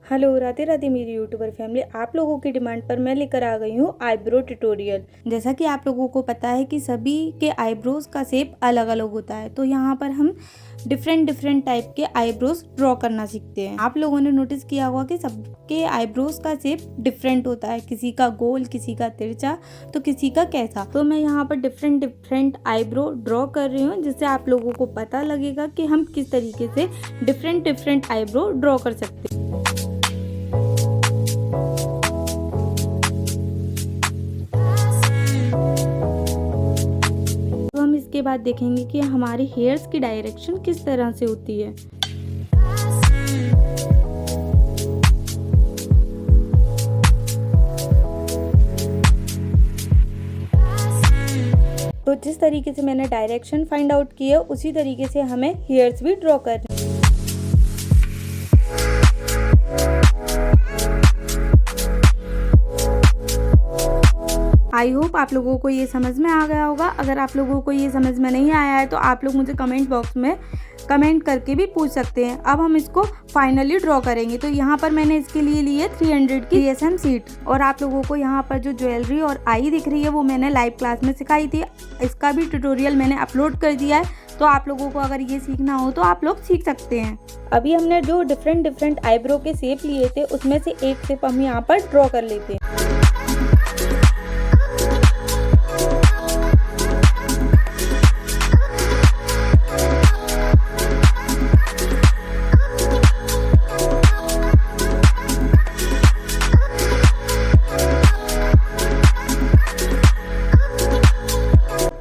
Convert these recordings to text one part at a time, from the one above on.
Hello, Radhe Radhe मेरी YouTuber family. आप लोगों की डिमांड पर मैं लेकर आ गई हूँ आईब्रो ट्यूटोरियल। जैसा कि आप लोगों को पता है कि सभी के आईब्रोज का शेप अलग अलग होता है, तो यहाँ पर हम डिफरेंट टाइप के आईब्रोज ड्रॉ करना सीखते हैं। आप लोगों ने नोटिस किया होगा कि सबके आईब्रोज का शेप डिफरेंट होता है, किसी का गोल, किसी का तिरछा, तो किसी का कैसा। तो मैं यहाँ पर डिफरेंट आईब्रो ड्रॉ कर रही हूँ, जिससे आप लोगों को पता लगेगा कि हम किस तरीके से डिफरेंट आईब्रो ड्रॉ कर सकते हैं। तो हम इसके बाद देखेंगे कि हमारी हेयर्स की डायरेक्शन किस तरह से होती है। तो जिस तरीके से मैंने डायरेक्शन फाइंड आउट की है, उसी तरीके से हमें हेयर्स भी ड्रॉ करनी है। आई होप आप लोगों को ये समझ में आ गया होगा। अगर आप लोगों को ये समझ में नहीं आया है तो आप लोग मुझे कमेंट बॉक्स में कमेंट करके भी पूछ सकते हैं। अब हम इसको फाइनली ड्रॉ करेंगे। तो यहाँ पर मैंने इसके लिए ली है 300 की GSM शीट, और आप लोगों को यहाँ पर जो ज्वेलरी और आई दिख रही है वो मैंने लाइव क्लास में सिखाई थी। इसका भी ट्यूटोरियल मैंने अपलोड कर दिया है, तो आप लोगों को अगर ये सीखना हो तो आप लोग सीख सकते हैं। अभी हमने जो डिफरेंट आईब्रो के शेप लिए थे, उसमें से एक शेप हम यहाँ पर ड्रॉ कर लेते हैं।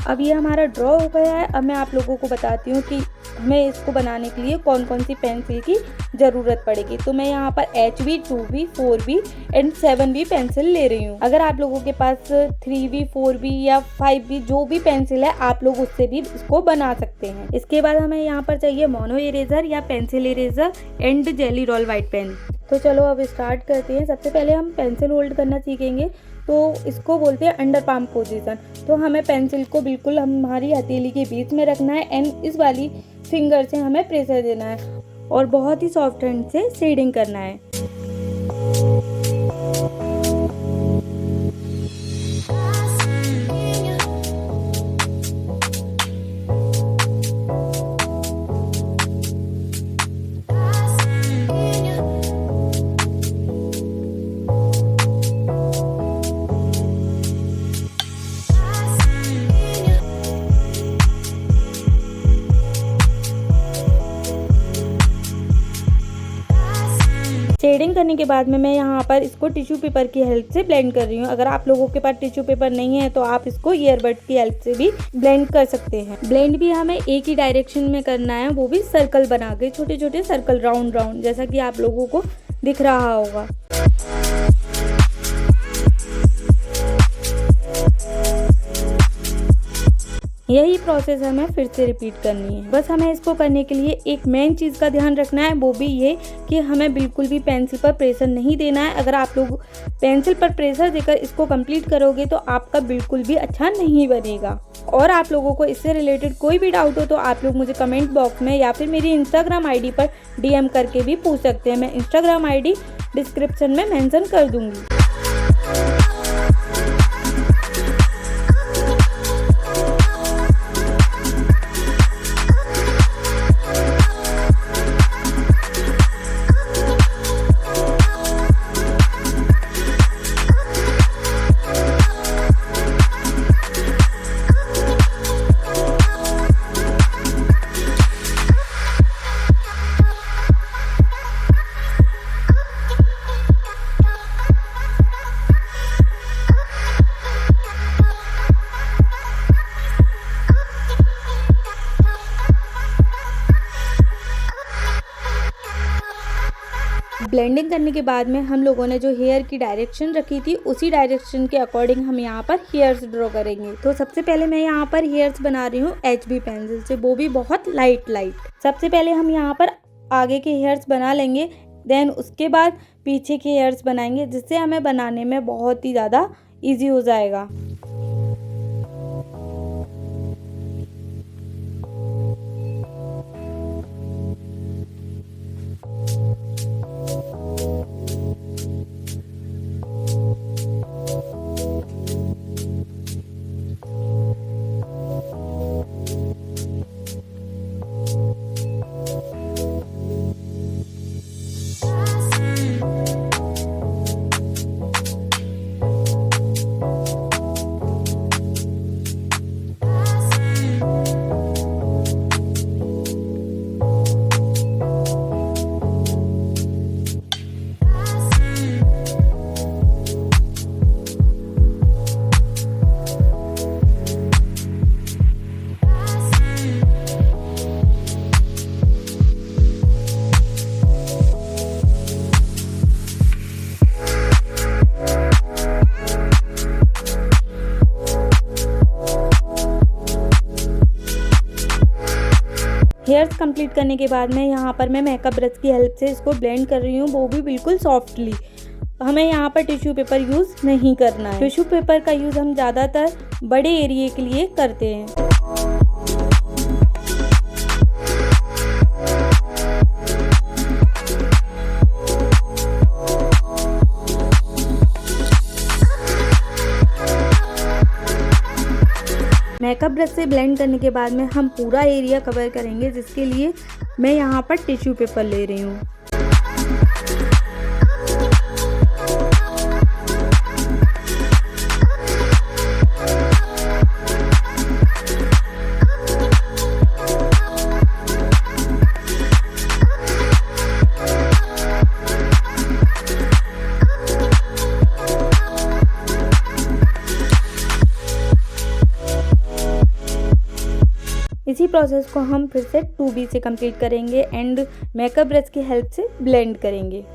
अब ये हमारा ड्रॉ हो गया है। अब मैं आप लोगों को बताती हूँ कि हमें इसको बनाने के लिए कौन कौन सी पेंसिल की ज़रूरत पड़ेगी। तो मैं यहाँ पर HB, 2B, 4B and 7B pencil ले रही हूँ। अगर आप लोगों के पास 3B, 4B या 5B जो भी पेंसिल है, आप लोग उससे भी इसको बना सकते हैं। इसके बाद हमें यहाँ पर चाहिए मोनो इरेजर या pencil eraser and jelly roll white pen. तो चलो अब स्टार्ट करते हैं। सबसे पहले हम पेंसिल होल्ड करना सीखेंगे, तो इसको बोलते हैं अंडर पाम पोजीशन। तो हमें पेंसिल को बिल्कुल हमारी हथेली के बीच में रखना है एंड इस वाली फिंगर से हमें प्रेशर देना है और बहुत ही सॉफ्ट हैंड से शेडिंग करना है। शेडिंग करने के बाद में मैं यहाँ पर इसको टिश्यू पेपर की हेल्प से ब्लेंड कर रही हूँ। अगर आप लोगों के पास टिश्यू पेपर नहीं है तो आप इसको ईयरबड की हेल्प से भी ब्लेंड कर सकते हैं। ब्लेंड भी हमें एक ही डायरेक्शन में करना है, वो भी सर्कल बना के, छोटे छोटे सर्कल राउंड जैसा कि आप लोगों को दिख रहा होगा। यही प्रोसेस हमें फिर से रिपीट करनी है। बस हमें इसको करने के लिए एक मेन चीज़ का ध्यान रखना है, वो भी ये कि हमें बिल्कुल भी पेंसिल पर प्रेशर नहीं देना है। अगर आप लोग पेंसिल पर प्रेशर देकर इसको कंप्लीट करोगे तो आपका बिल्कुल भी अच्छा नहीं बनेगा। और आप लोगों को इससे रिलेटेड कोई भी डाउट हो तो आप लोग मुझे कमेंट बॉक्स में या फिर मेरी इंस्टाग्राम ID पर DM करके भी पूछ सकते हैं। मैं इंस्टाग्राम ID डिस्क्रिप्शन में मेंशन कर दूँगी। ब्लेंडिंग करने के बाद में हम लोगों ने जो हेयर की डायरेक्शन रखी थी, उसी डायरेक्शन के अकॉर्डिंग हम यहाँ पर हेयर्स ड्रॉ करेंगे। तो सबसे पहले मैं यहाँ पर हेयर्स बना रही हूँ HB पेंसिल से, वो भी बहुत लाइट। सबसे पहले हम यहाँ पर आगे के हेयर्स बना लेंगे, देन उसके बाद पीछे के हेयर्स बनाएंगे, जिससे हमें बनाने में बहुत ही ज़्यादा ईजी हो जाएगा। हेयर्स कंप्लीट करने के बाद में यहाँ पर मैं मेकअप ब्रश की हेल्प से इसको ब्लेंड कर रही हूँ, वो भी बिल्कुल सॉफ्टली। हमें यहाँ पर टिश्यू पेपर यूज़ नहीं करना है। टिश्यू पेपर का यूज़ हम ज़्यादातर बड़े एरिया के लिए करते हैं। मेकअप ब्रश से ब्लेंड करने के बाद में हम पूरा एरिया कवर करेंगे, जिसके लिए मैं यहाँ पर टिश्यू पेपर ले रही हूँ। इसी प्रोसेस को हम फिर से 2B से कंप्लीट करेंगे एंड मेकअप ब्रश की हेल्प से ब्लेंड करेंगे।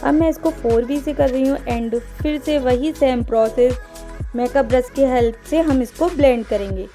अब मैं इसको 4B से कर रही हूँ एंड फिर से वही सेम प्रोसेस मेकअप ब्रश की हेल्प से हम इसको ब्लेंड करेंगे।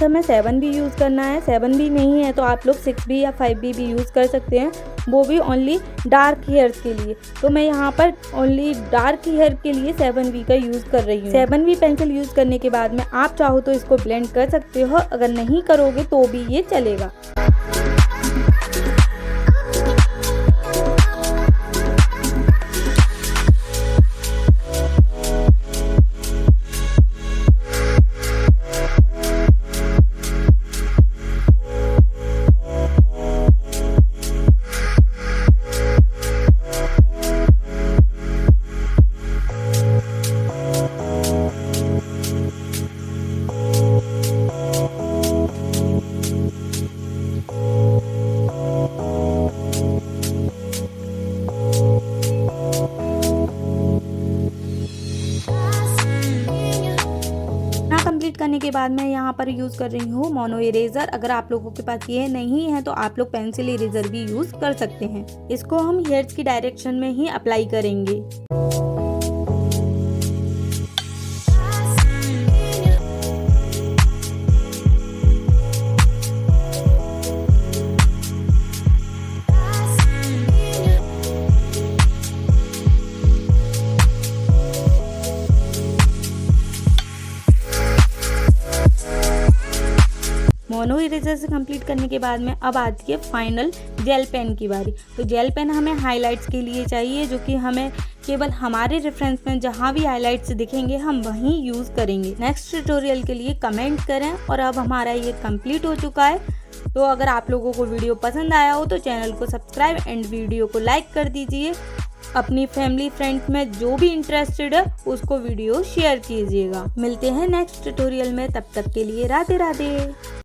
नेक्स्ट हमें 7B यूज़ करना है। 7B नहीं है तो आप लोग 6B या 5B भी यूज़ कर सकते हैं, वो भी ओनली डार्क हेयर्स के लिए। तो मैं यहाँ पर ओनली डार्क हेयर के लिए 7B का यूज़ कर रही हूँ। 7B पेंसिल यूज़ करने के बाद में आप चाहो तो इसको ब्लेंड कर सकते हो, अगर नहीं करोगे तो भी ये चलेगा। कंप्लीट करने के बाद मैं यहाँ पर यूज़ कर रही हूँ मोनो इरेज़र। अगर आप लोगों के पास ये नहीं है तो आप लोग पेंसिल इरेज़र भी यूज़ कर सकते हैं। इसको हम हेयर्स की डायरेक्शन में ही अप्लाई करेंगे। मोनो इरेजर से कंप्लीट करने के बाद में अब आती है फाइनल जेल पेन की बारी। तो जेल पेन हमें हाइलाइट्स के लिए चाहिए, जो कि हमें केवल हमारे रेफरेंस में जहाँ भी हाइलाइट्स दिखेंगे हम वहीं यूज़ करेंगे। नेक्स्ट ट्यूटोरियल के लिए कमेंट करें। और अब हमारा ये कंप्लीट हो चुका है। तो अगर आप लोगों को वीडियो पसंद आया हो तो चैनल को सब्सक्राइब एंड वीडियो को लाइक कर दीजिए। अपनी फैमिली फ्रेंड्स में जो भी इंटरेस्टेड है उसको वीडियो शेयर कीजिएगा। मिलते हैं नेक्स्ट ट्यूटोरियल में, तब तक के लिए राधे राधे।